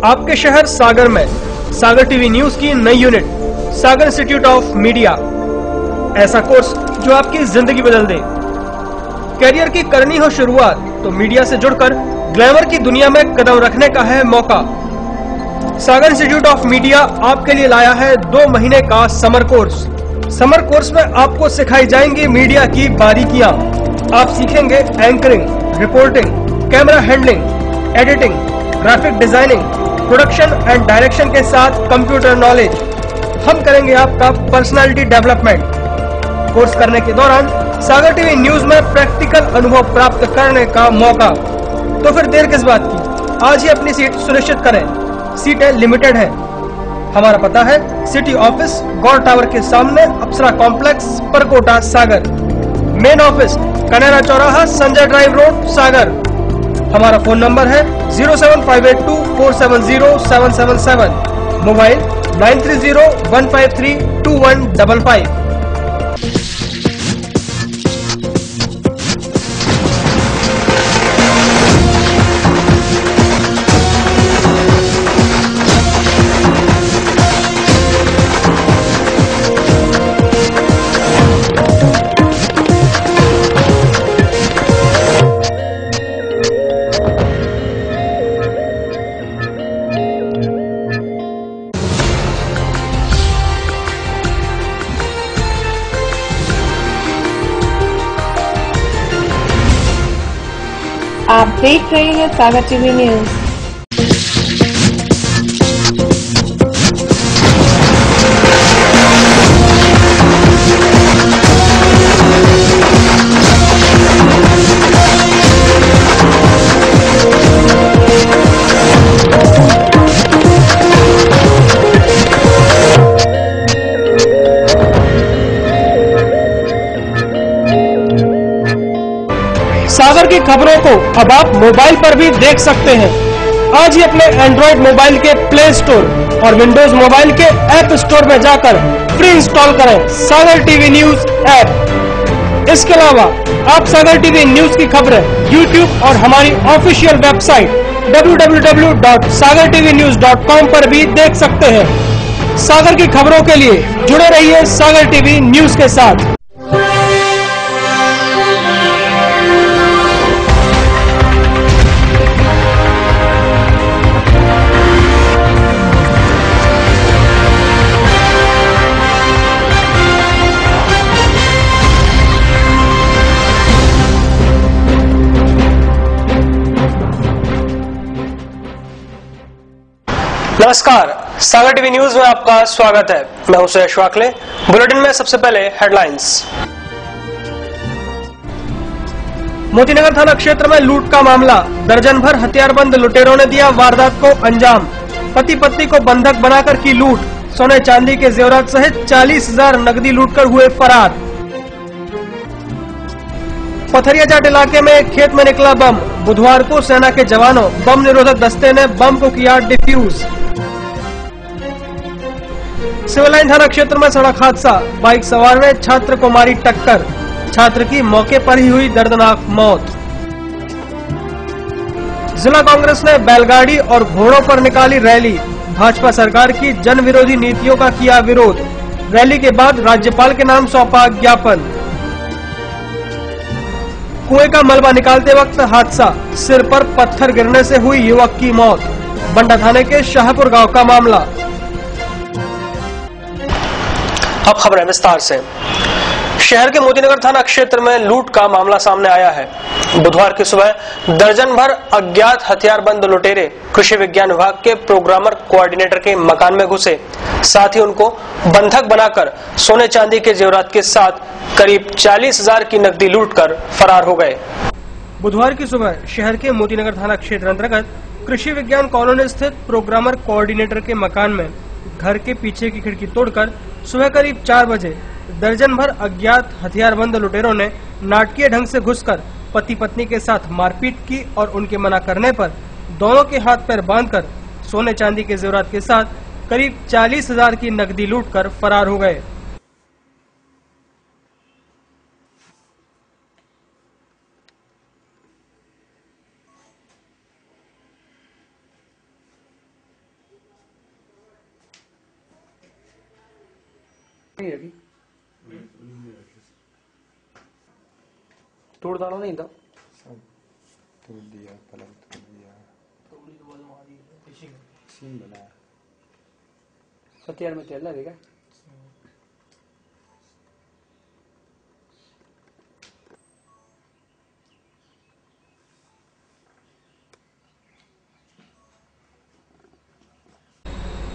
आपके शहर सागर में सागर टीवी न्यूज की नई unit Sagar institute of media. ऐसा कोर्स जो आपकी जिंदगी बदल दे। करियर की करनी हो शुरुआत तो मीडिया से जुड़कर ग्लैमर की दुनिया में कदम रखने का है मौका। सागर इंस्टीट्यूट ऑफ मीडिया आपके लिए लाया है 2 महीने का समर कोर्स। समर कोर्स में आपको सिखाई जाएंगी मीडिया की बारीकियां। आप सीखेंगे anchoring, reporting, camera handling, editing, graphic designing, production and direction के साथ कंप्यूटर नॉलेज। हम करेंगे आपका पर्सनालिटी डेवलपमेंट। कोर्स करने के दौरान सागर टीवी न्यूज में प्रैक्टिकल अनुभव प्राप्त करने का मौका। तो फिर देर किस बात की, आज ही अपनी सीट सुनिश्चित करें। सीटें लिमिटेड हैं। हमारा पता है सिटी ऑफिस गौर टावर के सामने, अप्सरा कॉम्प्लेक्स, परकोटा, सागर। मेन ऑफिस कनेरा चौराहा, संजय ड्राइव रोड, सागर। हमारा फोन नंबर है 07582470777। मोबाइल 9301532155। आप देख रहे हैं सागर टीवी न्यूज। सागर की खबरों को अब आप मोबाइल पर भी देख सकते हैं। आज ही अपने एंड्रॉइड मोबाइल के प्ले स्टोर और विंडोज मोबाइल के ऐप स्टोर में जाकर फ्री इंस्टॉल करें सागर टीवी न्यूज ऐप। इसके अलावा आप सागर टीवी न्यूज की खबरें यूट्यूब और हमारी ऑफिशियल वेबसाइट www.sagartvnews.com पर भी देख सकते हैं। सागर की खबरों के लिए जुड़े रहिए सागर टीवी न्यूज के साथ। नमस्कार, सागर टीवी न्यूज में आपका स्वागत है। मैं हूं सुरेश वाकले। बुलेटिन में सबसे पहले हेडलाइंस। मोतीनगर थाना क्षेत्र में लूट का मामला। दर्जन भर हथियारबंद लुटेरों ने दिया वारदात को अंजाम। पति पत्नी को बंधक बनाकर की लूट। सोने चांदी के जेवरात सहित 40,000 नकदी लूटकर हुए फरार। पथरिया जाट इलाके में एक खेत में निकला बम। बुधवार को सेना के जवानों बम निरोधक दस्ते ने बम को किया डिफ्यूज। सिविल लाइन थाना क्षेत्र में सड़क हादसा। बाइक सवार ने छात्र को मारी टक्कर। छात्र की मौके पर ही हुई दर्दनाक मौत। जिला कांग्रेस ने बैलगाड़ी और घोड़ों पर निकाली रैली। भाजपा सरकार की जन विरोधी नीतियों का किया विरोध। रैली के बाद राज्यपाल के नाम सौंपा ज्ञापन। कुएं का मलबा निकालते वक्त हादसा। सिर पर पत्थर गिरने से हुई युवक की मौत। बंडा थाने के शाहपुर गांव का मामला। अब खबरें विस्तार से। शहर के मोतीनगर थाना क्षेत्र में लूट का मामला सामने आया है। बुधवार की सुबह दर्जन भर अज्ञात हथियारबंद लुटेरे कृषि विज्ञान विभाग के प्रोग्रामर कोऑर्डिनेटर के मकान में घुसे। साथ ही उनको बंधक बनाकर सोने चांदी के जेवरात के साथ करीब 40,000 की नकदी लूटकर फरार हो गए। बुधवार की सुबह शहर के मोतीनगर थाना क्षेत्र अंतर्गत कृषि विज्ञान कॉलोनी स्थित प्रोग्रामर कोऑर्डिनेटर के मकान में घर के पीछे की खिड़की तोड़कर सुबह करीब 4 बजे दर्जन भर अज्ञात हथियारबंद लुटेरों ने नाटकीय ढंग से घुसकर पति पत्नी के साथ मारपीट की और उनके मना करने पर दोनों के हाथ पैर बांधकर सोने चांदी के जेवरात के साथ करीब 40,000 की नकदी लूटकर फरार हो गए। तोड़ दाना नहीं था, सब तोड़ दिया, पलंग तोड़ दिया, सीन बनाया। हथियार में तेल लगेगा।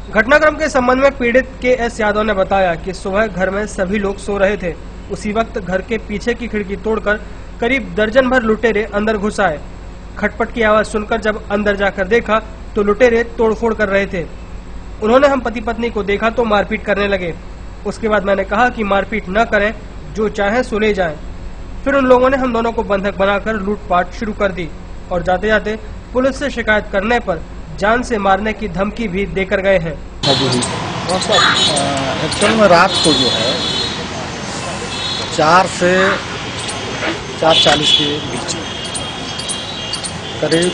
घटनाक्रम के संबंध में पीड़ित के.एस. यादव ने बताया कि सुबह घर में सभी लोग सो रहे थे। उसी वक्त घर के पीछे की खिड़की तोड़कर करीब दर्जन भर लुटेरे अंदर घुस आए। खटपट की आवाज सुनकर जब अंदर जाकर देखा तो लुटेरे तोड़फोड़ कर रहे थे। उन्होंने हम पति पत्नी को देखा तो मारपीट करने लगे। उसके बाद मैंने कहा कि मारपीट न करें, जो चाहे सो ले जाएं। फिर उन लोगों ने हम दोनों को बंधक बनाकर लूटपाट शुरू कर दी और जाते जाते पुलिस से शिकायत करने पर जान से मारने की धमकी भी देकर गए हैं। एक्चुअल में रात को जो है 4 से 4:40 के बीच करीब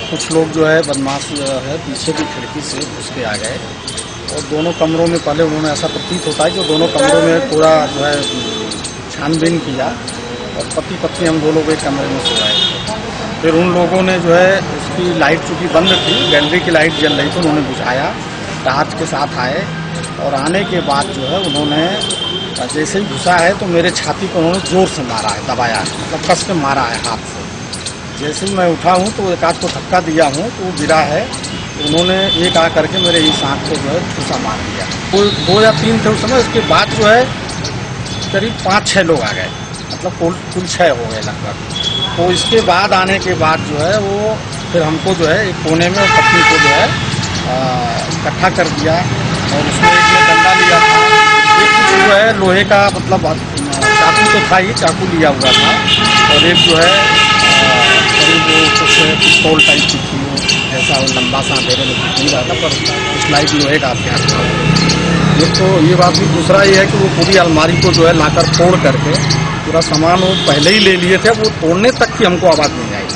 कुछ लोग जो है बदमाश जो है पीछे की खिड़की से घुस के आ गए और दोनों कमरों में पहले उन्होंने ऐसा प्रतीत होता है कि दोनों कमरों में पूरा जो है छानबीन किया और पति पत्नी हम दोनों को एक कमरे में सोए। फिर उन लोगों ने जो है उसकी लाइट चूँकि बंद थी, गैलरी की लाइट जल रही थी, उन्होंने बुझाया, टार्च के साथ आए और आने के बाद जो है उन्होंने जैसे ही घुसा है तो मेरे छाती को उन्होंने जोर से मारा है, दबाया है, मतलब कस के मारा है हाथ से। जैसे ही मैं उठा हूँ तो एक आध को धक्का दिया हूँ तो वो गिरा है। उन्होंने एक आ करके मेरे इस आँख को जो है ठूसा मार दिया। कोई 2 या 3 थे उस समय। उसके बाद जो है करीब 5-6 लोग आ गए, मतलब कुल 6 हो गए लगभग। तो इसके बाद आने के बाद जो है वो फिर हमको जो है एक कोने में पत्नी को जो है इकट्ठा कर दिया और उसमें एक ने डंडा लिया था, एक जो है लोहे का मतलब चाकू तो था ही, चाकू लिया हुआ था और एक जो है करीब वो कुछ पिस्तौल टाइप की थी, वो ऐसा लंबा सा अंधेरे में कुछ नहीं रहा था पर स्लाइड लोहे का हथियार था। एक तो ये बात भी, दूसरा ये है कि वो पूरी अलमारी को जो है लाकर तोड़ करके पूरा सामान वो पहले ही ले लिए थे, वो तोड़ने तक की हमको आवाज़ नहीं आई।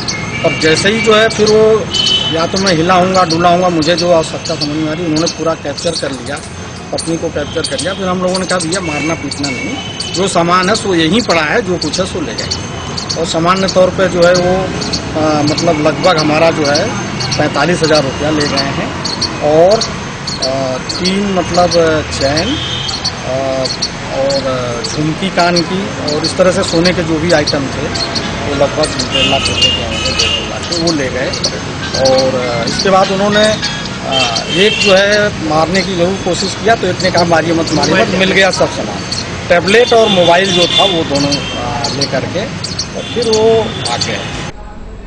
और जैसे ही जो है फिर वो या तो मैं हिलाऊंगा डुलाऊंगा, मुझे जो आवश्यकता समझ में आ रही, उन्होंने पूरा कैप्चर कर लिया, पत्नी को कैप्चर कर लिया। फिर हम लोगों ने कहा भैया मारना पीटना नहीं, जो सामान है सो यहीं पड़ा है, जो कुछ है सो ले जाए। और सामान्य तौर पे जो है वो मतलब लगभग हमारा जो है 45,000 रुपया ले गए हैं और 3 मतलब चैन और झुमकी कान की और इस तरह से सोने के जो भी आइटम थे वो लगभग 1.5 लाख रुपये के होंगे, 1.5 लाख के वो ले गए। और इसके बाद उन्होंने एक जो है मारने की जरूर कोशिश किया तो एक ने कहा मारिए मत मारिए मत, मिल गया सब सामान, टैबलेट और मोबाइल जो था वो दोनों ले करके और फिर वो आ गए।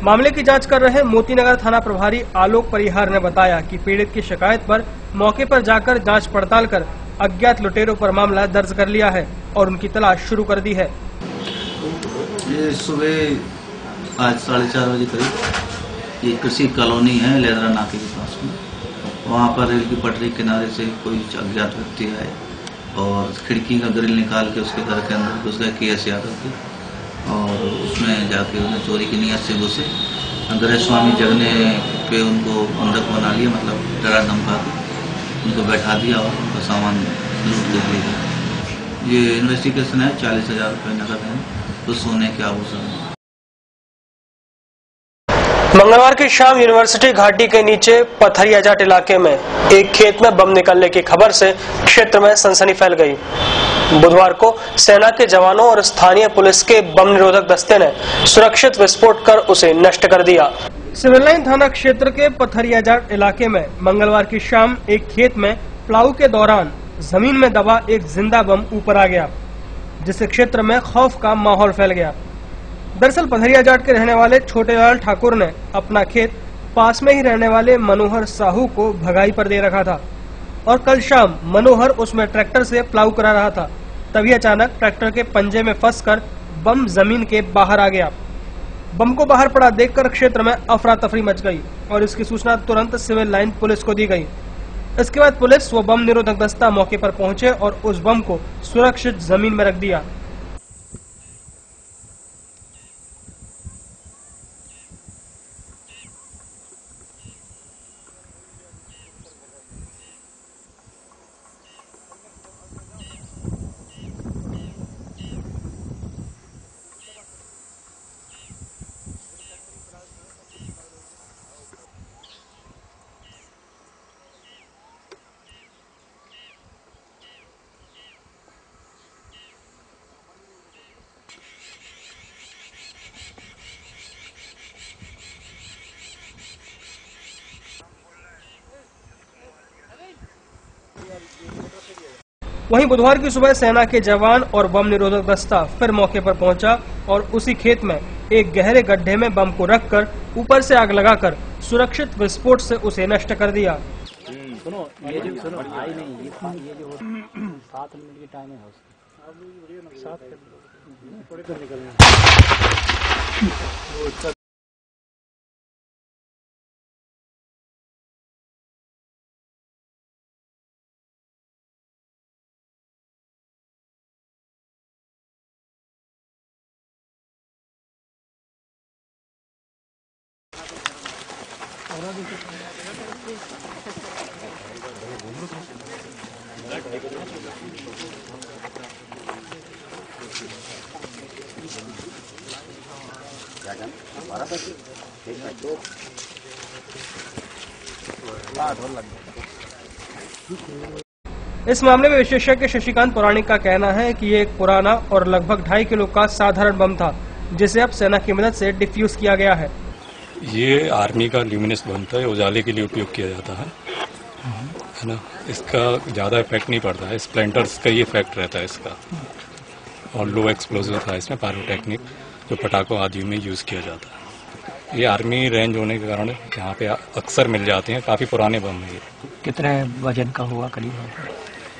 मामले की जांच कर रहे मोतीनगर थाना प्रभारी आलोक परिहार ने बताया कि पीड़ित की शिकायत पर मौके पर जाकर जांच पड़ताल कर अज्ञात लुटेरों पर मामला दर्ज कर लिया है और उनकी तलाश शुरू कर दी है। ये सुबह आज 4:30 बजे करीब ये कृषि कॉलोनी है लेदरा नाके के पास में, वहाँ पर रेल की पटरी किनारे से कोई अज्ञात व्यक्ति आए और खिड़की का ग्रिल निकाल के उसके घर के अंदर घुस गए के.एस. यादव के और उसमें जाके उन्हें चोरी की नीयत से घुसे। गृह स्वामी जगने पे उनको बंधक बना लिया, मतलब डरा धमका के उनको बैठा दिया और उनका सामान लूट के ले गया। ये इन्वेस्टिगेशन है, 40,000 रुपये नकद है, तो सोने के आभूषण। मंगलवार की शाम यूनिवर्सिटी घाटी के नीचे पथरिया जाट इलाके में एक खेत में बम निकलने की खबर से क्षेत्र में सनसनी फैल गई। बुधवार को सेना के जवानों और स्थानीय पुलिस के बम निरोधक दस्ते ने सुरक्षित विस्फोट कर उसे नष्ट कर दिया। सिविल लाइन थाना क्षेत्र के पथरिया जाट इलाके में मंगलवार की शाम एक खेत में प्लाऊ के दौरान जमीन में दबा एक जिंदा बम ऊपर आ गया, जिससे क्षेत्र में खौफ का माहौल फैल गया। दरअसल पथरिया जाट के रहने वाले छोटेलाल ठाकुर ने अपना खेत पास में ही रहने वाले मनोहर साहू को भगाई पर दे रखा था और कल शाम मनोहर उसमें ट्रैक्टर से प्लाऊ करा रहा था। तभी अचानक ट्रैक्टर के पंजे में फंसकर बम जमीन के बाहर आ गया। बम को बाहर पड़ा देखकर क्षेत्र में अफरा तफरी मच गई और इसकी सूचना तुरंत सिविल लाइन पुलिस को दी गई। इसके बाद पुलिस व बम निरोधक दस्ता मौके पर पहुंचे और उस बम को सुरक्षित जमीन में रख दिया। वहीं बुधवार की सुबह सेना के जवान और बम निरोधक दस्ता फिर मौके पर पहुंचा और उसी खेत में एक गहरे गड्ढे में बम को रखकर ऊपर से आग लगाकर सुरक्षित विस्फोट से उसे नष्ट कर दिया। सुनो ये जो आई नहीं ये जो 7 मिनट की टाइम है उसका इस मामले में विशेषज्ञ शशिकांत पौराणिक का कहना है कि ये एक पुराना और लगभग 2.5 किलो का साधारण बम था, जिसे अब सेना की मदद से डिफ्यूज किया गया है। ये आर्मी का ल्यूमिनस बम था, उजाले के लिए उपयोग किया जाता है ना। इसका ज़्यादा इफेक्ट नहीं पड़ता है, स्प्लेंटर्स का ही इफेक्ट रहता है इसका, और लो एक्सप्लोजिव था इसमें पायरोटेक्निक, जो पटाखों आदि में यूज़ किया जाता है। ये आर्मी रेंज होने के कारण यहाँ पे अक्सर मिल जाते हैं, काफ़ी पुराने बम है ये। कितने वजन का होगा करीब?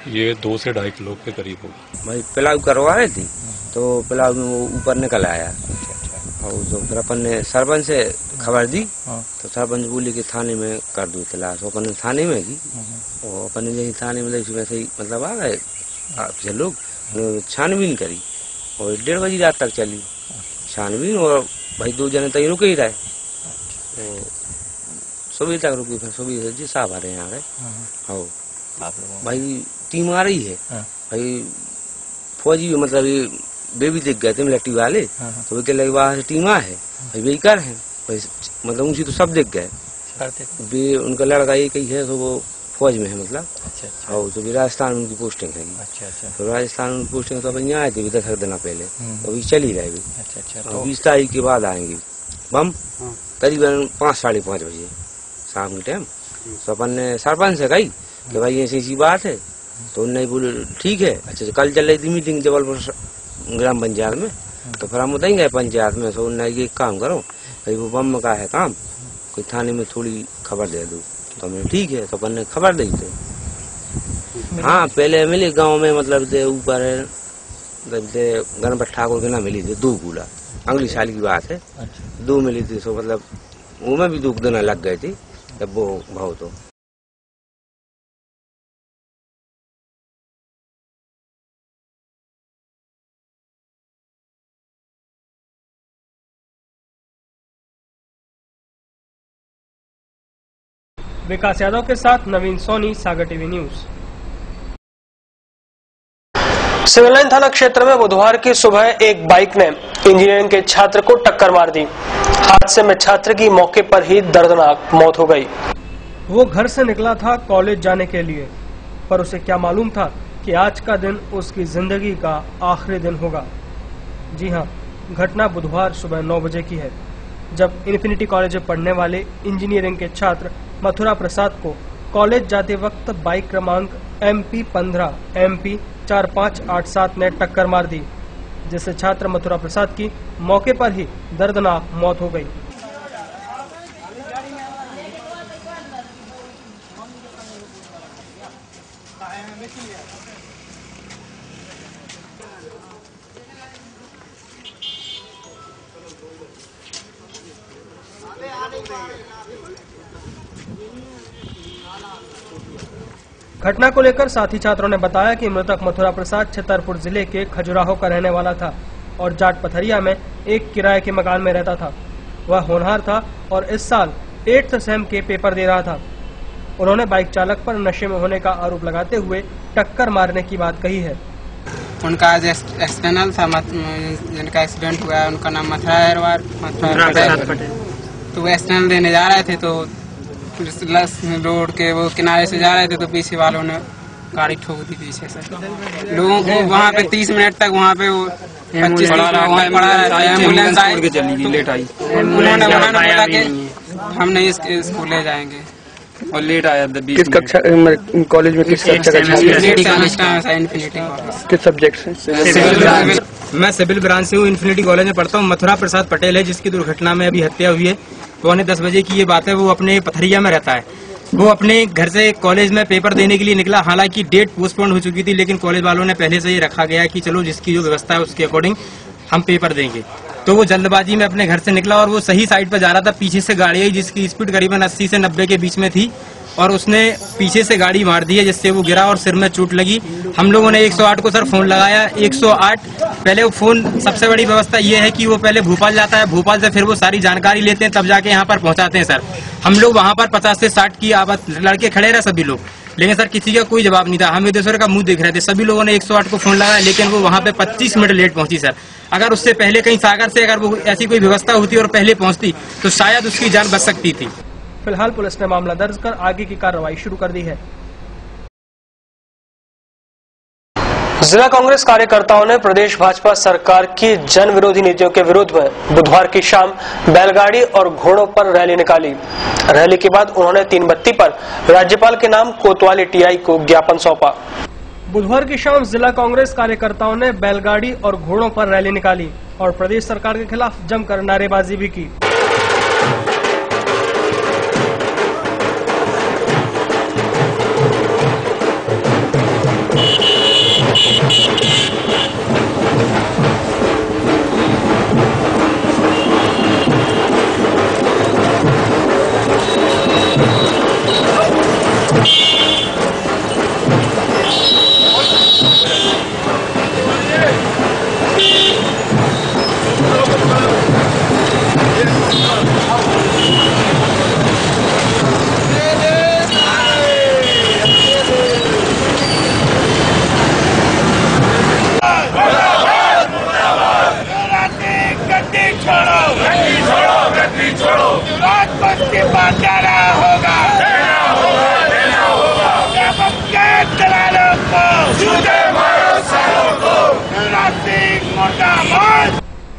ये 2 से 2.5 किलो के करीब होगा। भाई पिलाव करवा रहे थे तो पिलाव में वो ऊपर निकल आया, और तो फिर अपन ने सरपंच से खबर दी, तो सरपंच बोली कि थाने में कर दो तलाश। तो अपन ने थाने में की, और अपन ने यही थाने में वैसे ही मतलब आ गए आपसे लोग, छानबीन करी और 1:30 बजे रात तक चली छानबीन, और भाई 2 जने तक रुके ही रहे, तो सुबह तक रुकी। फिर सुबह से जी साहब आ रहे हैं आ गए, हाँ भाई टीम आ रही है, भाई फौजी मतलब ये बेबी देख गए थे मिलिट्री वाले, तो वे कह लगे वहाँ से टीम आ है भाई, वही कर है भाई, मतलब उनसे तो सब देख गए। वे उनका लड़का एक ही है, तो वो फौज में है मतलब, और तो भी राजस्थान में उनकी पोस्टिंग है। तो राजस्थान में पोस्टिंग तो अपन यहाँ आए थे 10 दिन पहले, तो अभी चल ही रहे भी। तो 20 तारीख के बाद आएंगे बम, करीबन 5 साढ़े 5 बजे शाम के टाइम। तो अपन ने सरपंच से कही कि भाई ऐसी बात है, तो उन्होंने बोले ठीक है। अच्छा, कल चल रही थी मीटिंग जबलपुर ग्राम पंचायत में, तो फिर हम बताएंगे पंचायत में। तो उन्होंने ये काम करो भाई, वो बम का है काम, कोई थाने में थोड़ी खबर दे दो। तो हमने ठीक है, तो अपन ने खबर दी थे। हाँ पहले मिली गांव में, मतलब ऊपर गणपत ठाकुर के ना मिली थी 2 कूला, अगली साल की बात है, 2 मिली थी। सो मतलब वो में भी 2 दिन लग गए थे जब वो भाव। तो विकास यादव के साथ नवीन सोनी, सागर टीवी न्यूज। सिविल लाइन थाना क्षेत्र में बुधवार की सुबह एक बाइक ने इंजीनियरिंग के छात्र को टक्कर मार दी। हादसे में छात्र की मौके पर ही दर्दनाक मौत हो गई। वो घर से निकला था कॉलेज जाने के लिए, पर उसे क्या मालूम था कि आज का दिन उसकी जिंदगी का आखिरी दिन होगा। जी हाँ, घटना बुधवार सुबह 9 बजे की है, जब इन्फिनिटी कॉलेज में पढ़ने वाले इंजीनियरिंग के छात्र मथुरा प्रसाद को कॉलेज जाते वक्त बाइक क्रमांक MP 15 MP 4587 ने टक्कर मार दी, जिससे छात्र मथुरा प्रसाद की मौके पर ही दर्दनाक मौत हो गई। घटना को लेकर साथी छात्रों ने बताया कि मृतक मथुरा प्रसाद छतरपुर जिले के खजुराहो का रहने वाला था और जाट पथरिया में एक किराए के मकान में रहता था। वह होनहार था और इस साल 8th सेम के पेपर दे रहा था। उन्होंने बाइक चालक पर नशे में होने का आरोप लगाते हुए टक्कर मारने की बात कही है। उनका एक्सटर्नल था, जिनका एक्सीडेंट हुआ है उनका नाम मथुरा पटेल। तो वो एक्सटर्नल देने जा रहे थे, तो रोड के वो किनारे से जा रहे थे, तो पीछे वालों ने गाड़ी ठोक दी पीछे से। लोगों को वहाँ पे 30 मिनट तक वहाँ पे वो एम्बुलेंस आई, उन्होंने बोला कि हम नहीं इसको ले जाएंगे, और लेट आया। किस कक्षा कॉलेज में किस कक्षा किस सब्जेक्ट से? मैं सिविल ब्रांच से हूँ, इन्फिनिटी कॉलेज में पढ़ता हूँ। मथुरा प्रसाद पटेल है जिसकी दुर्घटना में अभी हत्या हुई है। 9:15 बजे की ये बात है। वो अपने पथरिया में रहता है। वो अपने घर से कॉलेज में पेपर देने के लिए निकला। हालांकि डेट पोस्टपोन हो चुकी थी, लेकिन कॉलेज वालों ने पहले से ही रखा गया कि चलो जिसकी जो व्यवस्था है उसके अकॉर्डिंग हम पेपर देंगे। तो वो जल्दबाजी में अपने घर से निकला और वो सही साइड पर जा रहा था। पीछे से गाड़ी आई जिसकी स्पीड करीबन 80 से 90 के बीच में थी और उसने पीछे से गाड़ी मार दी है जिससे वो गिरा और सिर में चोट लगी। हम लोगों ने 108 को सर फोन लगाया। 108 पहले वो फोन, सबसे बड़ी व्यवस्था ये है कि वो पहले भोपाल जाता है, भोपाल से फिर वो सारी जानकारी लेते हैं, तब जाके यहाँ पर पहुँचाते हैं सर। हम लोग वहाँ पर 50 से 60 की आवाज लड़के खड़े रहे सभी लोग, लेकिन सर किसी का कोई जवाब नहीं था। हम विदेश्वर का मुंह देख रहे थे। सभी लोगों ने 108 को फोन लगाया, लेकिन वो वहाँ पे 25 मिनट लेट पहुंची सर। अगर उससे पहले कहीं सागर से अगर वो ऐसी कोई व्यवस्था होती और पहले पहुंचती तो शायद उसकी जान बच सकती थी। फिलहाल पुलिस ने मामला दर्ज कर आगे की कार्रवाई शुरू कर दी है। जिला कांग्रेस कार्यकर्ताओं ने प्रदेश भाजपा सरकार की जन विरोधी नीतियों के विरोध में बुधवार की शाम बैलगाड़ी और घोड़ों पर रैली निकाली। रैली के बाद उन्होंने 3 बत्ती पर राज्यपाल के नाम कोतवाली टीआई को ज्ञापन सौंपा। बुधवार की शाम जिला कांग्रेस कार्यकर्ताओं ने बैलगाड़ी और घोड़ों पर रैली निकाली और प्रदेश सरकार के खिलाफ जमकर नारेबाजी भी की।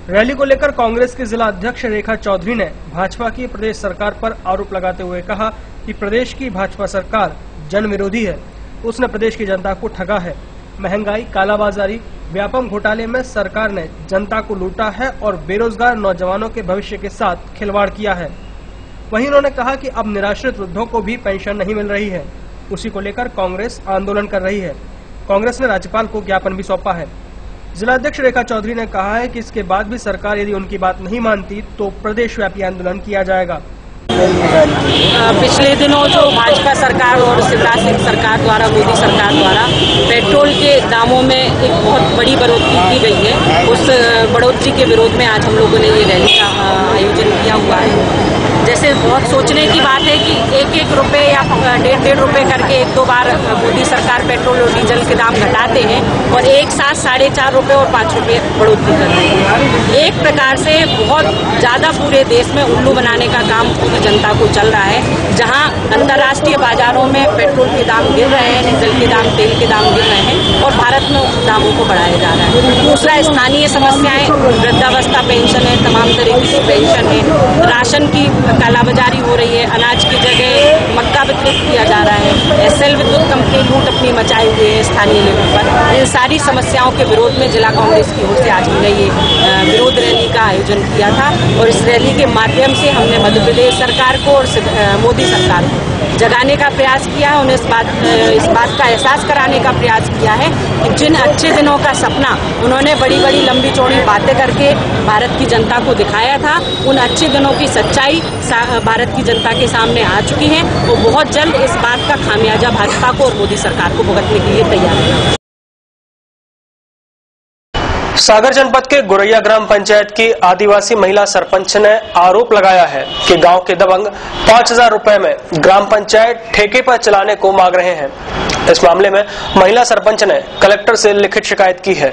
रैली को लेकर कांग्रेस के जिला अध्यक्ष रेखा चौधरी ने भाजपा की प्रदेश सरकार पर आरोप लगाते हुए कहा कि प्रदेश की भाजपा सरकार जन विरोधी है। उसने प्रदेश की जनता को ठगा है। महंगाई, कालाबाजारी, व्यापम घोटाले में सरकार ने जनता को लूटा है और बेरोजगार नौजवानों के भविष्य के साथ खिलवाड़ किया है। वहीं उन्होंने कहा कि अब निराश्रित वृद्धों को भी पेंशन नहीं मिल रही है। उसी को लेकर कांग्रेस आंदोलन कर रही है। कांग्रेस ने राज्यपाल को ज्ञापन भी सौंपा है। जिला अध्यक्ष रेखा चौधरी ने कहा है कि इसके बाद भी सरकार यदि उनकी बात नहीं मानती तो प्रदेश व्यापी आंदोलन किया जाएगा। पिछले दिनों जो भाजपा सरकार और शिवराज सिंह सरकार द्वारा, मोदी सरकार द्वारा पेट्रोल के दामों में एक बहुत बड़ी बढ़ोतरी की गई है, उस बढ़ोतरी के विरोध में आज हम लोगों ने ये रैली का आयोजन किया हुआ है। जैसे बहुत सोचने की बात है कि 1-1 रुपए या 1.5 रुपए करके 1-2 बार मोदी सरकार पेट्रोल और डीजल के दाम घटाते हैं और एक साथ 4.5 रुपए और 5 रुपए बढ़ोतरी कर रहे हैं। एक प्रकार से बहुत ज्यादा पूरे देश में उल्लू बनाने का काम पूरी जनता को चल रहा है। जहां अंतर्राष्ट्रीय बाजारों में पेट्रोल के दाम गिर रहे हैं, डीजल के दाम, तेल के दाम गिर रहे हैं और भारत में दामों को बढ़ाया जा रहा है। दूसरा, स्थानीय समस्याएं, वृद्धावस्था पेंशन है, तमाम तरीके की पेंशन है, राशन की कालाबाजारी हो रही है, अनाज की जगह मक्का वितरित किया जा रहा है, एसएल विद्युत कंपनी लूट अपनी मचाई हुई है स्थानीय लेवल पर। इन सारी समस्याओं के विरोध में जिला कांग्रेस की ओर से आज हमने ये विरोध रैली का आयोजन किया था और इस रैली के माध्यम से हमने मध्य प्रदेश सरकार को और मोदी सरकार को जगाने का प्रयास किया है। उन्हें इस बात का एहसास कराने का प्रयास किया है कि जिन अच्छे दिनों का सपना उन्होंने बड़ी बड़ी लंबी चौड़ी बातें करके भारत की जनता को दिखाया था, उन अच्छे दिनों की सच्चाई भारत की जनता के सामने आ चुकी है। वो बहुत जल्द इस बात का खामियाजा भाजपा को और मोदी सरकार को भुगतने के लिए तैयार है। सागर जनपद के गुरैया ग्राम पंचायत की आदिवासी महिला सरपंच ने आरोप लगाया है कि गांव के दबंग 5000 रुपए में ग्राम पंचायत ठेके पर चलाने को मांग रहे हैं। इस मामले में महिला सरपंच ने कलेक्टर से लिखित शिकायत की है।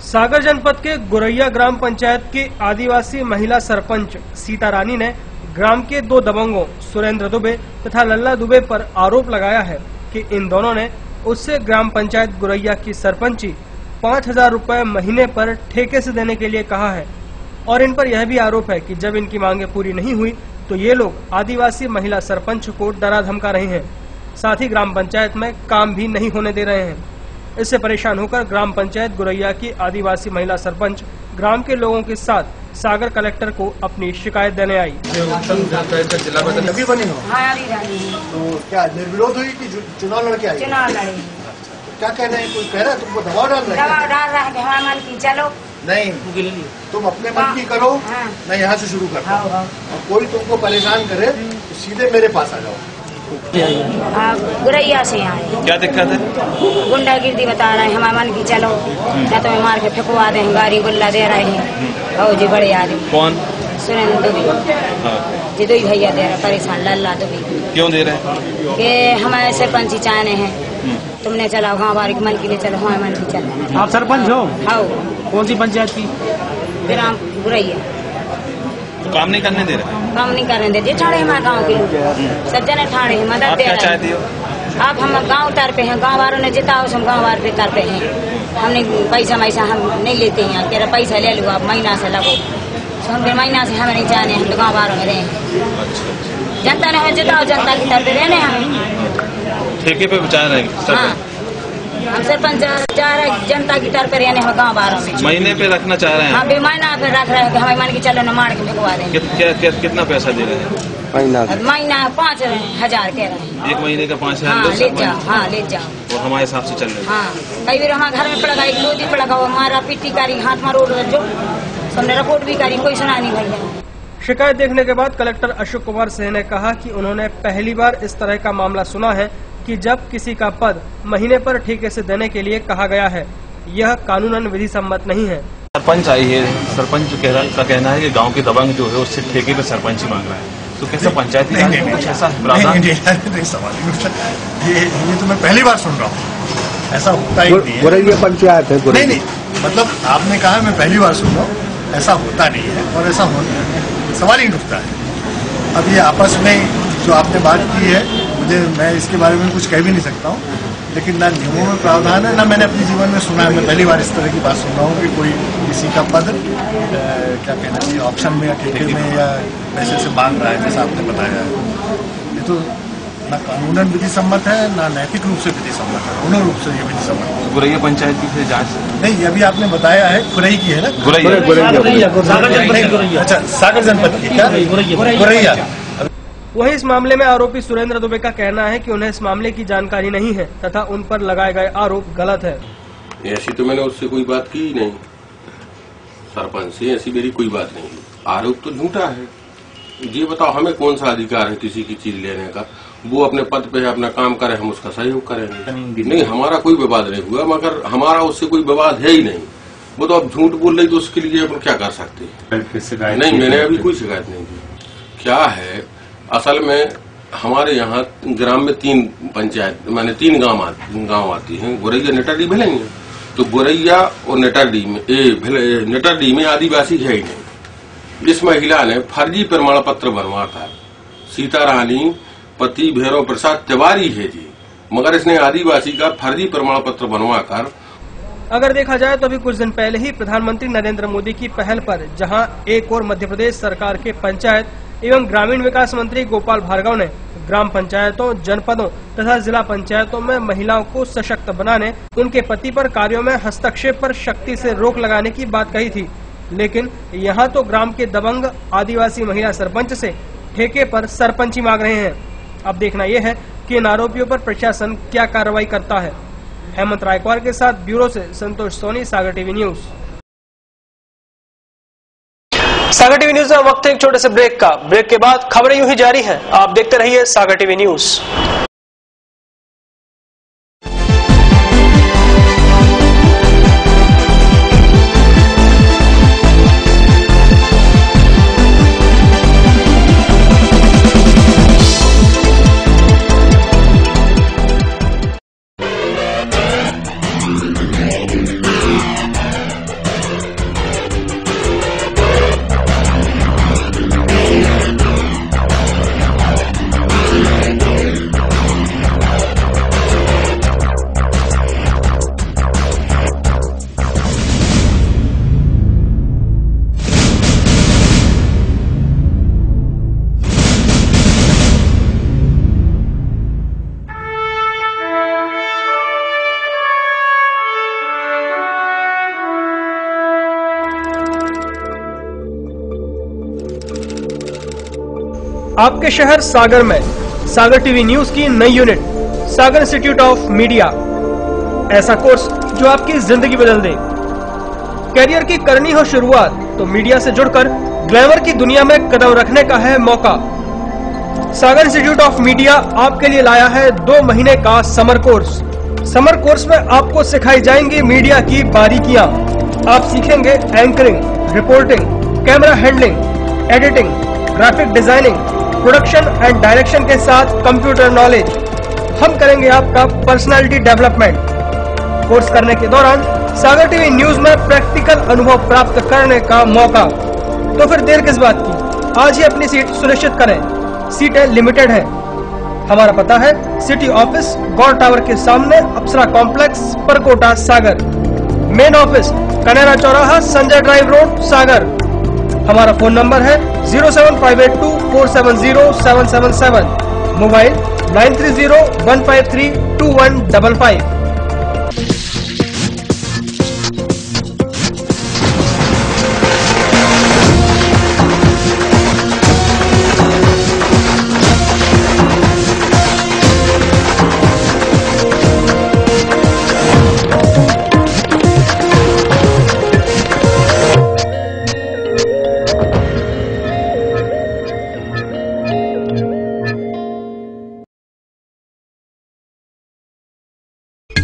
सागर जनपद के गुरैया ग्राम पंचायत की आदिवासी महिला सरपंच सीता रानी ने ग्राम के 2 दबंगों सुरेंद्र दुबे तथा लल्ला दुबे पर आरोप लगाया है कि इन दोनों ने उससे ग्राम पंचायत गुरैया की सरपंची 5000 रुपए महीने पर ठेके से देने के लिए कहा है और इन पर यह भी आरोप है कि जब इनकी मांगे पूरी नहीं हुई तो ये लोग आदिवासी महिला सरपंच को डरा धमका रहे हैं। साथ ही ग्राम पंचायत में काम भी नहीं होने दे रहे हैं। इससे परेशान होकर ग्राम पंचायत गुरैया की आदिवासी महिला सरपंच ग्राम के लोगों के साथ सागर कलेक्टर को अपनी शिकायत देने आई। जिला बदल अभी बनी हो? हाँ, अभी बनी है। तो क्या निर्विरोध हुई कि चुनाव लड़के आई? चुनाव लड़े। क्या कह रहे हैं? कोई कह रहा है तुमको दबाव डाल रहे हैं? दबाव डाल रहा है कि हमारे मन की चलो नहीं, तुम अपने मन की करो। हाँ। मैं यहाँ से शुरू करता हूँ और कोई तुमको परेशान करे तो सीधे मेरे पास आ जाओ। गुरैया से आए। क्या दिक्कत है? गुंडागिर्दी बता रहे हैं, हमारे मन की चलो या तो मार के फेंकवा दे, गाड़ी गुल्ला दे रहे हैं। और जी बड़े आदमी कौन? सुरेंद्र दुबे। जी दो भैया दे रहे परेशान, लल्ला दुबे। क्यों दे रहे हैं? कि हमारे सरपंच चाहने हैं, तुमने चलाओ गाँव वाले मन के लिए चलो, हमारे मन की चलो। आप सरपंच हो? हाँ। कौन सी पंचायत की? ग्राम गुरैया। काम नहीं करने दे रहे? काम नहीं करने देते, ठाणे हमारे गाँव के लोग सब जने ठाणे हैं, मदद दे रहे हैं। आप हम गाँव तर पे हैं, गाँव वालों ने जिताओ हम गाँव वाले पे तर पे हैं। हमने पैसा हम नहीं लेते हैं, कह रहे पैसा ले लो आप महीना से लगो, तो हम महीना से हमें नहीं जाने, हम तो गाँव वालों में रहे। जनता ने हमें जिताओ, जनता की तर पे रहने हमें। ठेके पे बचा रहे हैं? हाँ, हम सरपंच चाह रहे जनता की तर पे रहने हम गाँव वालों में। महीने पे रखना चाह रहे हैं? हाँ, महीना पे रख रहे हैं कि हमें मन की चलो न मार के फेंकवा दें। कितना पैसा दे रहे हैं? महीना 5,000 कह रहे हैं। एक महीने का 5,000? हाँ, ले जाओ। हाँ, ले जाओ। और हमारे हिसाब से चल रहे हैं? हाँ, कई बार हमारे घर में पड़ा, एक लोधी पड़ा, वो मारा पिट्टी करी, हाथ मारो जो हमने रिपोर्ट भी करी, कोई सुना नहीं भैया। शिकायत देखने के बाद कलेक्टर अशोक कुमार सिंह ने कहा कि उन्होंने पहली बार इस तरह का मामला सुना है कि जब किसी का पद महीने पर ठेके से देने के लिए कहा गया है। यह कानूनन विधि सम्मत नहीं है। सरपंच आई है, सरपंच का कहना है कि गांव के दबंग जो है उससे ठेके पे सरपंच मांग रहा है, तो कैसे पंचायती राज में कुछ ऐसा प्रावधान? नहीं, सवाल ये तो मैं पहली बार सुन रहा हूँ, ऐसा होता ही नहीं है। गुरैया पंचायत है। नहीं, मतलब आपने कहा मैं पहली बार सुन रहा हूँ, ऐसा होता नहीं है और ऐसा सवाल ही उठता है। अब ये आपस में जो आपने बात की है, मैं इसके बारे में कुछ कह भी नहीं सकता हूँ, लेकिन ना नियमों में प्रावधान है, ना मैंने अपने जीवन में सुना है। मैं पहली बार इस तरह की बात सुन रहा हूँ कि कोई किसी का पद क्या कहना चाहिए ऑप्शन में या ठेके में या पैसे से मांग रहा है, जैसा आपने बताया है। ये तो ना कानूनन विधि सम्मत है, ना नैतिक रूप से विधि सम्मत है, दोनों रूप से ये विधि सम्मत है। गुरैया पंचायत की फिर जांच नहीं, अभी आपने बताया है खुरई की है ना? गुरैया। अच्छा, सागर जनपद की क्या? गुरैया। वहीं इस मामले में आरोपी सुरेंद्र दुबे का कहना है कि उन्हें इस मामले की जानकारी नहीं है तथा उन पर लगाए गए आरोप गलत है। ऐसी तो मैंने उससे कोई बात की ही नहीं, सरपंच से ऐसी मेरी कोई बात नहीं। आरोप तो झूठा है। ये बताओ हमें कौन सा अधिकार है किसी की चीज लेने का? वो अपने पद पे है, अपना काम करे, हम उसका सहयोग करेंगे। नहीं, हमारा कोई विवाद नहीं हुआ, मगर हमारा उससे कोई विवाद है ही नहीं। वो तो अब झूठ बोल रही, तो उसके लिए अपन क्या कर सकते हैं? नहीं, मैंने अभी कोई शिकायत नहीं की। क्या है असल में हमारे यहाँ ग्राम में 3 पंचायत माने 3 गांव आती हैं। गुरैया नेटाडी भेलेंगे, तो गुरैया और नेटाडी में आदिवासी है ही नहीं। इस महिला ने फर्जी प्रमाण पत्र बनवा था। सीता रानी पति भैरव प्रसाद तिवारी है जी, मगर इसने आदिवासी का फर्जी प्रमाण पत्र बनवा कर। अगर देखा जाए तो अभी कुछ दिन पहले ही प्रधानमंत्री नरेंद्र मोदी की पहल पर जहां एक और मध्य प्रदेश सरकार के पंचायत एवं ग्रामीण विकास मंत्री गोपाल भार्गव ने ग्राम पंचायतों, जनपदों तथा जिला पंचायतों में महिलाओं को सशक्त बनाने, उनके पति पर कार्यों में हस्तक्षेप पर सख्ती से रोक लगाने की बात कही थी, लेकिन यहाँ तो ग्राम के दबंग आदिवासी महिला सरपंच से ठेके पर सरपंची मांग रहे हैं। अब देखना यह है कि इन आरोपियों पर प्रशासन क्या कार्रवाई करता है। हेमंत रायकवार के साथ ब्यूरो से संतोष सोनी, सागर टीवी न्यूज। सागर टीवी न्यूज में वक्त है एक छोटे से ब्रेक का। ब्रेक के बाद खबरें यूं ही जारी हैं। आप देखते रहिए सागर टीवी न्यूज। आपके शहर सागर में सागर टीवी न्यूज की नई unit Sagar institute of media. ऐसा कोर्स जो आपकी जिंदगी बदल दे। कैरियर की करनी हो शुरुआत तो मीडिया से जुड़कर ग्लैमर की दुनिया में कदम रखने का है मौका। सागर इंस्टीट्यूट ऑफ मीडिया आपके लिए लाया है 2 महीने का समर कोर्स। समर कोर्स में आपको सिखाई जाएंगी मीडिया की बारीकियां। आप सीखेंगे anchoring, reporting, camera handling, editing, graphic designing, production and direction के साथ कंप्यूटर नॉलेज। हम करेंगे आपका पर्सनालिटी डेवलपमेंट। कोर्स करने के दौरान सागर टीवी न्यूज में प्रैक्टिकल अनुभव प्राप्त करने का मौका। तो फिर देर किस बात की, आज ही अपनी सीट सुनिश्चित करें। सीटें लिमिटेड है। हमारा पता है सिटी ऑफिस गौर टावर के सामने अप्सरा कॉम्प्लेक्स परकोटा सागर। मेन ऑफिस कनेरा चौराहा संजय ड्राइव रोड सागर। हमारा फोन नंबर है 07582470777, मोबाइल 9301532155।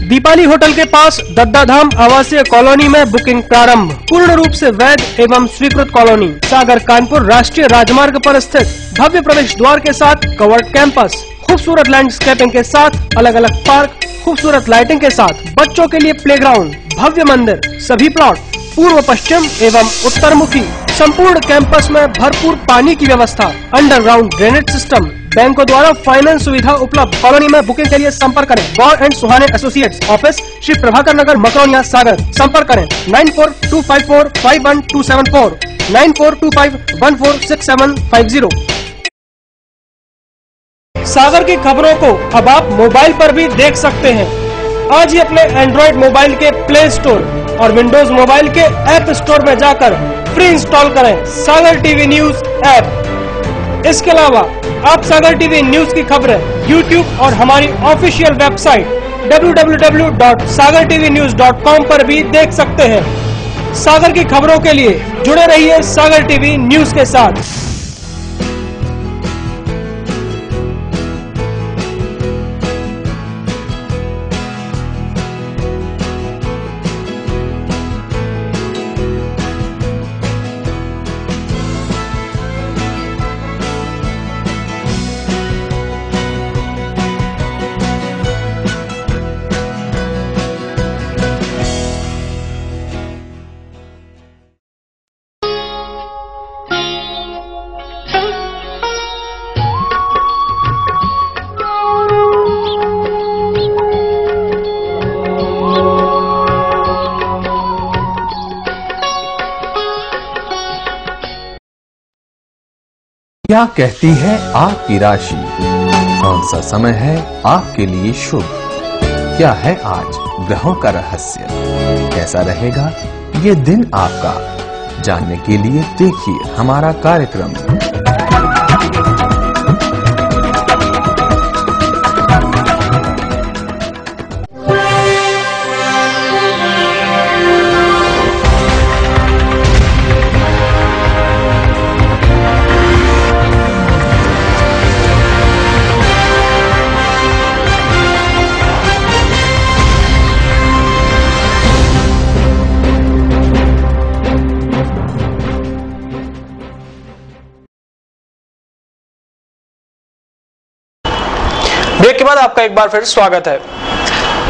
दीपाली होटल के पास दद्दाधाम आवासीय कॉलोनी में बुकिंग प्रारंभ। पूर्ण रूप से वैध एवं स्वीकृत कॉलोनी सागर कानपुर राष्ट्रीय राजमार्ग पर स्थित भव्य प्रवेश द्वार के साथ कवर्ड कैंपस, खूबसूरत लैंडस्केपिंग के साथ अलग अलग पार्क, खूबसूरत लाइटिंग के साथ बच्चों के लिए प्लेग्राउंड, भव्य मंदिर, सभी प्लॉट पूर्व पश्चिम एवं उत्तर मुखी। संपूर्ण कैंपस में भरपूर पानी की व्यवस्था, अंडरग्राउंड ड्रेनेज सिस्टम, बैंकों द्वारा फाइनेंस सुविधा उपलब्ध। कॉलोनी में बुकिंग के लिए संपर्क करें Gaur and Suhane associates, office Shri Prabhakar Nagar Makronia Sagar. संपर्क करें 9425451274, 9425146750। सागर की खबरों को अब आप मोबाइल पर भी देख सकते हैं। आज ही अपने एंड्रॉइड मोबाइल के प्ले स्टोर और विंडोज मोबाइल के ऐप स्टोर में जाकर फ्री इंस्टॉल करें सागर टीवी न्यूज ऐप। इसके अलावा आप सागर टीवी न्यूज की खबरें YouTube और हमारी ऑफिशियल वेबसाइट www.sagartvnews.com पर भी देख सकते हैं। सागर की खबरों के लिए जुड़े रहिए सागर टीवी न्यूज के साथ। क्या कहती है आपकी राशि? कौन सा समय है आपके लिए शुभ? क्या है आज ग्रहों का रहस्य? कैसा रहेगा ये दिन आपका? जानने के लिए देखिए हमारा कार्यक्रम। ब्रेक के बाद आपका एक बार फिर स्वागत है।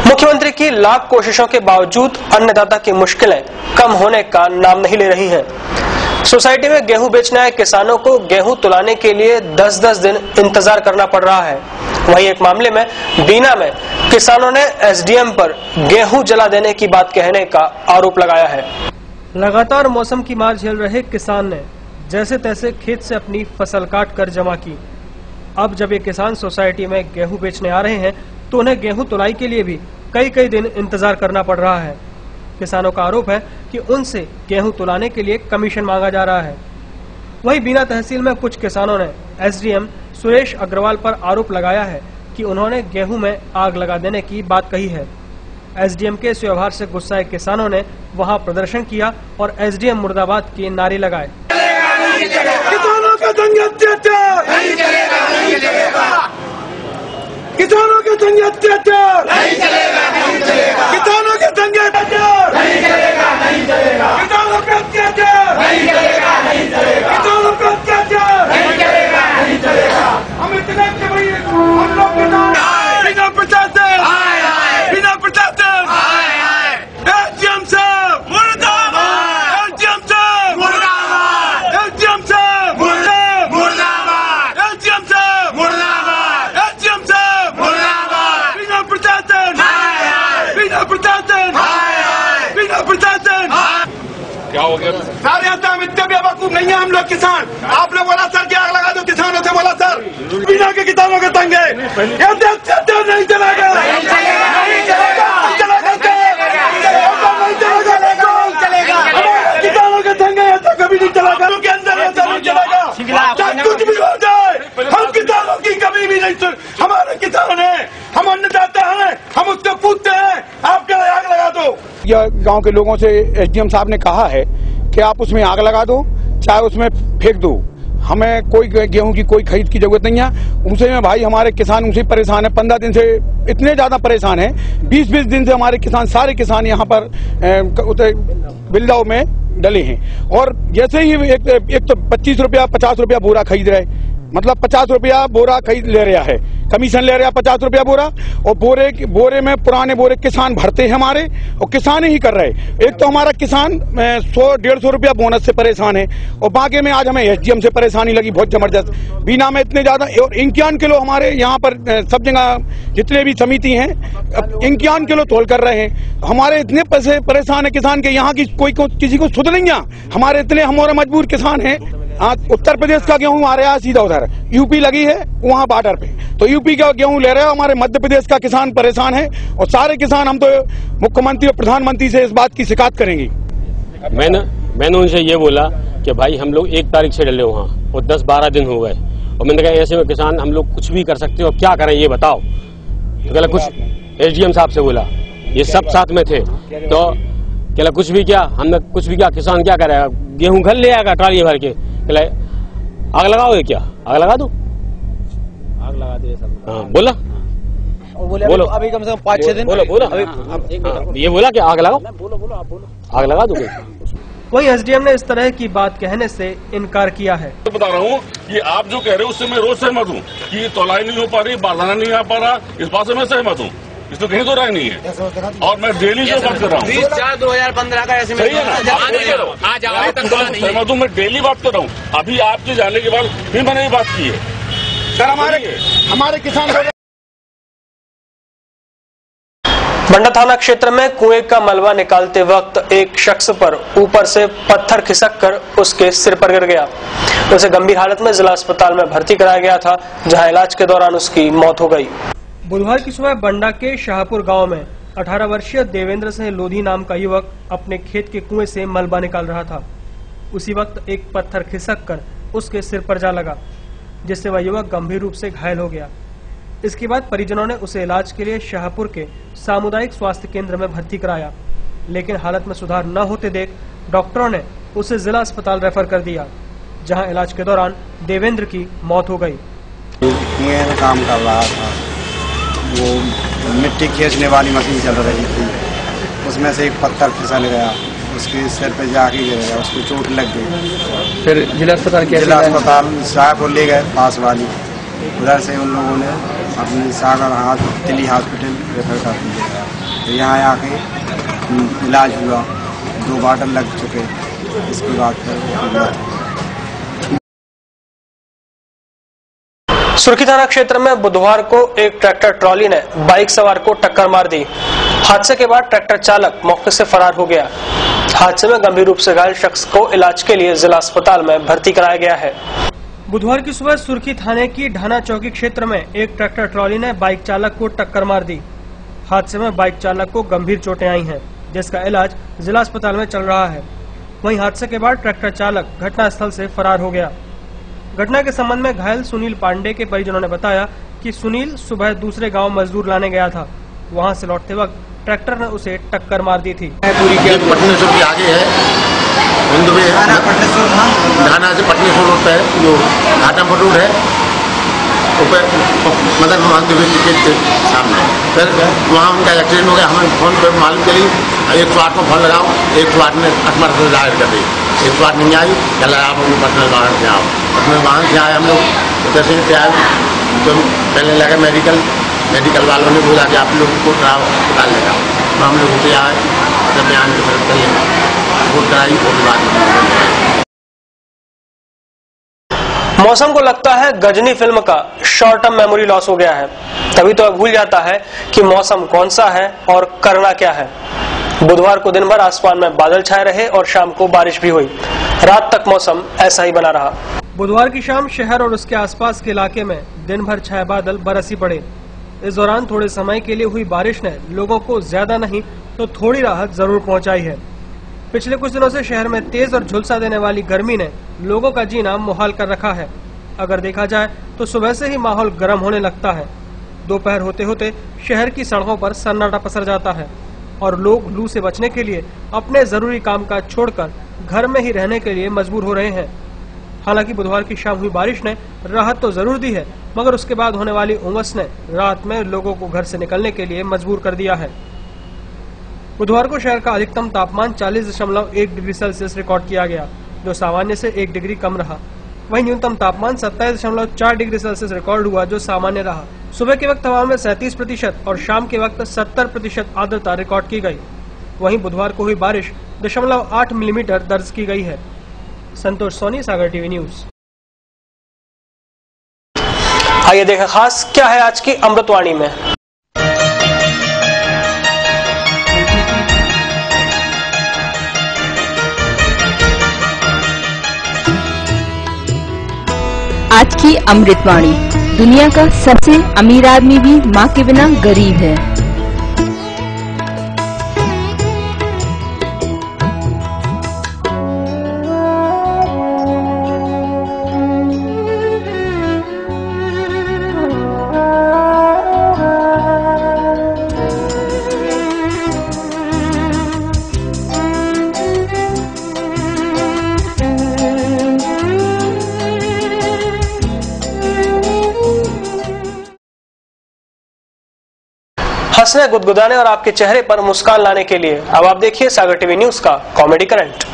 मुख्यमंत्री की लाख कोशिशों के बावजूद अन्नदाता की मुश्किलें कम होने का नाम नहीं ले रही हैं। सोसाइटी में गेहूं बेचने आए किसानों को गेहूं तुलाने के लिए 10-10 दिन इंतजार करना पड़ रहा है। वहीं एक मामले में बीना में किसानों ने एसडीएम पर गेहूं जला देने की बात कहने का आरोप लगाया है। लगातार मौसम की मार झेल रहे किसान ने जैसे तैसे खेत से अपनी फसल काट कर जमा की। अब जब ये किसान सोसाइटी में गेहूं बेचने आ रहे हैं तो उन्हें गेहूं तुलाई के लिए भी कई दिन इंतजार करना पड़ रहा है। किसानों का आरोप है कि उनसे गेहूं तुलाने के लिए कमीशन मांगा जा रहा है। वहीं बीना तहसील में कुछ किसानों ने एसडीएम सुरेश अग्रवाल पर आरोप लगाया है कि उन्होंने गेहूं में आग लगा देने की बात कही है। एसडीएम के इस व्यवहार से गुस्साए किसानों ने वहां प्रदर्शन किया और एसडीएम मुर्दाबाद के नारे लगाए। किसानों का दंगे अत्याचार नहीं चलेगा, नहीं चलेगा। किसानों के दंगे अत्याचार नहीं चलेगा, नहीं चलेगा। किसानों के दंगे अत्याचार नहीं चलेगा, नहीं चलेगा। किसानों के अत्याचार नहीं चलेगा, नहीं चलेगा। किसानों का अत्याचार नहीं चलेगा, नहीं चलेगा। हम इतने हम लोग बिना प्रशासन बिना प्रशासन एसडीएम साहब मुर्दाबाद, एसडीएम साहब मुर्दाबाद, एसडीएम साहब मुर्दाबाद, एसडीएम साहब मुर्दाबाद, एसडीएम साहब मुर्दाबाद। बिना प्रशासन बिना प्रशासन बिना प्रशासन। क्या हो गया सर? यहाँ हम इतने बेवकूफ नहीं है हम लोग किसान। आपने बोला सर कि आग लगा दो, किसानों से बोला सर बिना के किसानों के तंगे नहीं चलेगा, नहीं चलेगा, नहीं चलेगा, किसानों के तंगे ऐसा कभी नहीं चलेगा, के अंदर ऐसा नहीं चलेगा। चाहे कुछ भी हो जाए हम किसानों की कभी भी नहीं सुन। हमारे किसान हैं, हम अन्नदाता हैं, हम उससे पूछते हैं आप क्या आग लगा दो। यह गांव के लोगों से एसडीएम साहब ने कहा है कि आप उसमें आग लगा दो, चाहे उसमें फेंक दो, हमें कोई गेहूं की कोई खरीद की जरूरत नहीं है। उनसे में भाई हमारे किसान उनसे परेशान है, 15 दिन से इतने ज्यादा परेशान है, 20-20 दिन से हमारे किसान सारे किसान यहाँ पर बिल्दाव में डले हैं। और जैसे ही एक तो 25 रुपया 50 रुपया बोरा खरीद रहे, मतलब 50 रुपया बोरा खरीद ले रहा है, कमीशन ले रहा 50 रुपया बोरा, और बोरे में पुराने बोरे किसान भरते हैं हमारे, और किसान ही कर रहे। एक तो हमारा किसान 100-150 रुपया बोनस से परेशान है, और बाकी में आज हमें एसडीएम से परेशानी लगी बहुत जबरदस्त। बीना में इतने ज्यादा, और 51 किलो हमारे यहाँ पर सब जगह जितने भी समिति हैं 51 किलो तोल कर रहे हैं। हमारे इतने पैसे परेशान है किसान के, यहाँ की कोई किसी को सुध नहीं है। हमारे इतने हमारे मजबूर किसान हैं। उत्तर प्रदेश का गेहूं आ रहा है सीधा उधर, यूपी लगी है वहाँ बॉर्डर पे, तो यूपी का गेहूं ले रहे हो। हमारे मध्य प्रदेश का किसान परेशान है, और सारे किसान हम तो मुख्यमंत्री और प्रधानमंत्री से इस बात की शिकायत करेंगे। मैंने उनसे ये बोला कि भाई हम लोग 1 तारीख से डले वहाँ और 10-12 दिन हो गए, और मैंने कहा ऐसे में किसान हम लोग कुछ भी कर सकते हो, क्या करें ये बताओ। तो कहला कुछ, एसडीएम साहब से बोला, ये सब साथ में थे, तो कहला कुछ भी क्या, हमने कुछ भी क्या, किसान क्या करेगा, गेहूं घर ले आएगा ट्राली भर के। कहला आग लगाओगे क्या, आग लगा दो, आग लगा दे सब। हाँ बोला, बोलो अभी कम से कम 5-6 दिन बोलो ये बोला कि आग लगाओ, बोलो आप बोलो, आग लगा दो। वहीं एसडीएम ने इस तरह की बात कहने से इनकार किया है। तो बता रहा हूँ कि आप जो कह रहे हो उससे मैं रोज सहमत हूँ कि तोलाई नहीं हो पा रही, बारदाना नहीं आ पा रहा, इस बात से मैं सहमत हूँ, इसमें कहीं तो राय नहीं है। और मैं डेली जो बात कर रहा हूँ 20/4/2015 का ऐसे सहमत हूँ, मैं डेली बात कर रहा हूँ। अभी आपके जाने के बाद फिर मैंने ये बात की है सर। हमारे किसान बंडा थाना क्षेत्र में कुएं का मलबा निकालते वक्त एक शख्स पर ऊपर से पत्थर खिसककर उसके सिर पर गिर गया। उसे गंभीर हालत में जिला अस्पताल में भर्ती कराया गया था, जहां इलाज के दौरान उसकी मौत हो गई। बुधवार की सुबह बंडा के शाहपुर गांव में 18 वर्षीय देवेंद्र सिंह लोधी नाम का युवक अपने खेत के कुएं से मलबा निकाल रहा था। उसी वक्त एक पत्थर खिसककर उसके सिर पर जा लगा, जिससे वह युवक गंभीर रूप से घायल हो गया। इसके बाद परिजनों ने उसे इलाज के लिए शाहपुर के सामुदायिक स्वास्थ्य केंद्र में भर्ती कराया, लेकिन हालत में सुधार न होते देख डॉक्टरों ने उसे जिला अस्पताल रेफर कर दिया, जहां इलाज के दौरान देवेंद्र की मौत हो गई। कुएं काम कर रहा था, वो मिट्टी खींचने वाली मशीन चल रही थी, उसमें से एक पत्थर फिसल गया, उसके सिर पे जाके गिर गया, उसको चोट लग गई। फिर जिला अस्पताल शाहपुर ले गए पास वाली, उधर से उन लोगों ने अपनी सागर दिल्ली हॉस्पिटल रेफर कर दिया। तो यहाँ आके इलाज हुआ, 2 बॉटल लग चुके, इसके बाद फिर सुर्खी थाना क्षेत्र में बुधवार को एक ट्रैक्टर ट्रॉली ने बाइक सवार को टक्कर मार दी। हादसे के बाद ट्रैक्टर चालक मौके से फरार हो गया। हादसे में गंभीर रूप से घायल शख्स को इलाज के लिए जिला अस्पताल में भर्ती कराया गया है। बुधवार की सुबह सुर्खी थाने की ढाना चौकी क्षेत्र में एक ट्रैक्टर ट्रॉली ने बाइक चालक को टक्कर मार दी। हादसे में बाइक चालक को गंभीर चोटें आई हैं, जिसका इलाज जिला अस्पताल में चल रहा है। वहीं हादसे के बाद ट्रैक्टर चालक घटनास्थल से फरार हो गया। घटना के संबंध में घायल सुनील पांडे के परिजनों ने बताया कि सुनील सुबह दूसरे गांव मजदूर लाने गया था। वहां से लौटते वक्त ट्रैक्टर ने उसे टक्कर मार दी थी। पटनेश्वर के आगे है, ढाना से पटनेश्वर रोड पे है, जो घाटापुर रोड है, मदन मोहन देवी के सामने। फिर वहाँ उनका एक्सीडेंट हो गया। हमें फोन पर मालूम चली, 108 को फोन लगाओ, 108 ने अकमर से जाहिर कर दी। 108 नहीं आई, कल आप पर्सनल वाहन से आओ। अपने वाहन से आए हम लोग, उधर से आए तो पहले लगा मेडिकल वालों ने बोला कि आप लोग को अस्पताल ले जाओ। तो हम लोग उसे आए, जब बयान के फर्क कर रिपोर्ट कराई, उसके बाद मौसम को लगता है गजनी फिल्म का शॉर्ट टर्म मेमोरी लॉस हो गया है, तभी तो भूल जाता है कि मौसम कौन सा है और करना क्या है। बुधवार को दिन भर आसमान में बादल छाए रहे और शाम को बारिश भी हुई। रात तक मौसम ऐसा ही बना रहा। बुधवार की शाम शहर और उसके आसपास के इलाके में दिन भर छाए बादल बरसी पड़े। इस दौरान थोड़े समय के लिए हुई बारिश ने लोगों को ज्यादा नहीं तो थोड़ी राहत जरूर पहुंचाई है। पिछले कुछ दिनों से शहर में तेज और झुलसा देने वाली गर्मी ने लोगों का जीना मुहाल कर रखा है। अगर देखा जाए तो सुबह से ही माहौल गर्म होने लगता है। दोपहर होते होते शहर की सड़कों पर सन्नाटा पसर जाता है और लोग लू से बचने के लिए अपने जरूरी कामकाज छोड़कर घर में ही रहने के लिए मजबूर हो रहे हैं। हालांकि बुधवार की शाम हुई बारिश ने राहत तो जरूर दी है, मगर उसके बाद होने वाली उमस ने रात में लोगों को घर से निकलने के लिए मजबूर कर दिया है। बुधवार को शहर का अधिकतम तापमान 40.1 डिग्री सेल्सियस रिकॉर्ड किया गया, जो सामान्य से 1 डिग्री कम रहा। वहीं न्यूनतम तापमान 27.4 डिग्री सेल्सियस रिकॉर्ड हुआ, जो सामान्य रहा। सुबह के वक्त हवा में 37% और शाम के वक्त 70% आर्द्रता रिकॉर्ड की गई। वहीं बुधवार को हुई बारिश 0.8 मिलीमीटर दर्ज की गई है। संतोष सोनी, सागर टीवी न्यूज। आइए देखें खास क्या है आज की अमृतवाणी में। आज की अमृतवाणी। दुनिया का सबसे अमीर आदमी भी मां के बिना गरीब है। हंसने, गुदगुदाने और आपके चेहरे पर मुस्कान लाने के लिए अब आप देखिए सागर टीवी न्यूज का कॉमेडी करंट।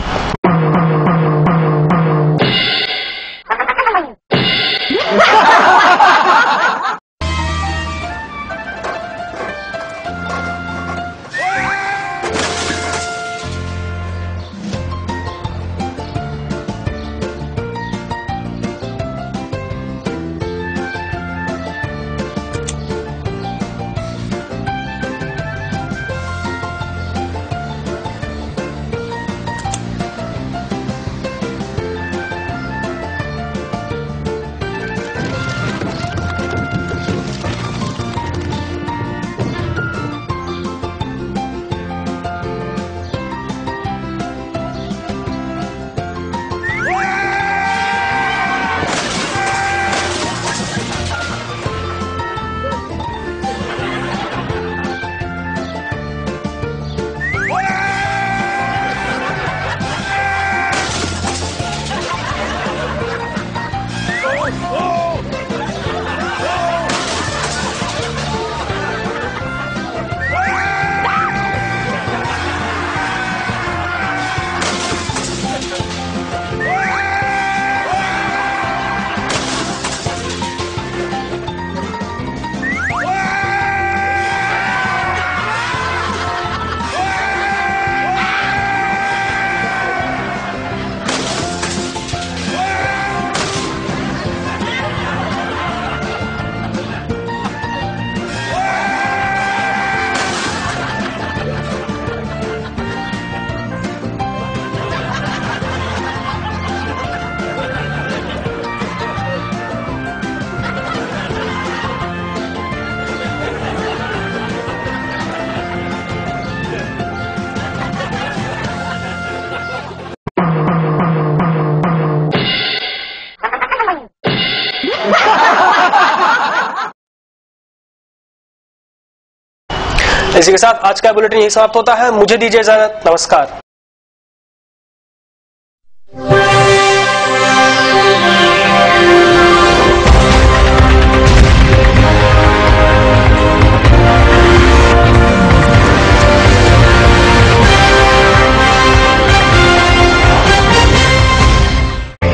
इसी के साथ आज का बुलेटिन यही समाप्त होता है। मुझे दीजिए इजाजत। नमस्कार।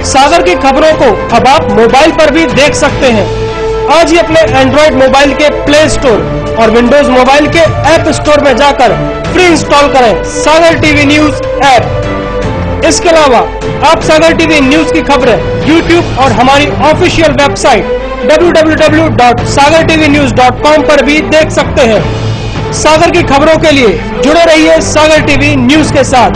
सागर की खबरों को अब आप मोबाइल पर भी देख सकते हैं। आज ही अपने एंड्रॉइड मोबाइल के प्ले स्टोर और विंडोज मोबाइल के ऐप स्टोर में जाकर फ्री इंस्टॉल करें सागर टीवी न्यूज ऐप। इसके अलावा आप सागर टीवी न्यूज की खबरें YouTube और हमारी ऑफिशियल वेबसाइट www.sagartvnews.com पर भी देख सकते हैं। सागर की खबरों के लिए जुड़े रहिए सागर टीवी न्यूज के साथ।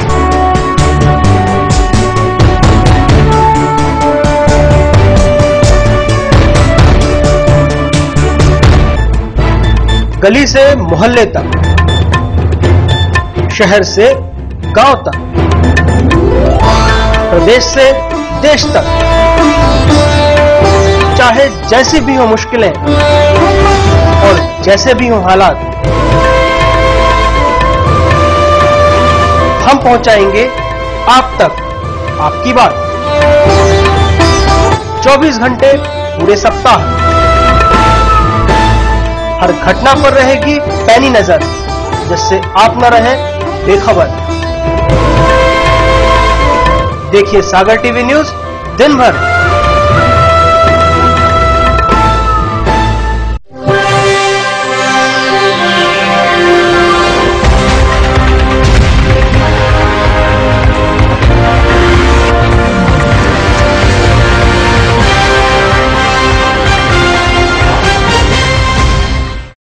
गली से मोहल्ले तक, शहर से गांव तक, प्रदेश से देश तक, चाहे जैसी भी हो मुश्किलें और जैसे भी हो हालात, हम पहुंचाएंगे आप तक आपकी बात। 24 घंटे पूरे सप्ताह हर घटना पर रहेगी पैनी नजर, जिससे आप न रहे बेखबर। देखिए सागर टीवी न्यूज दिन भर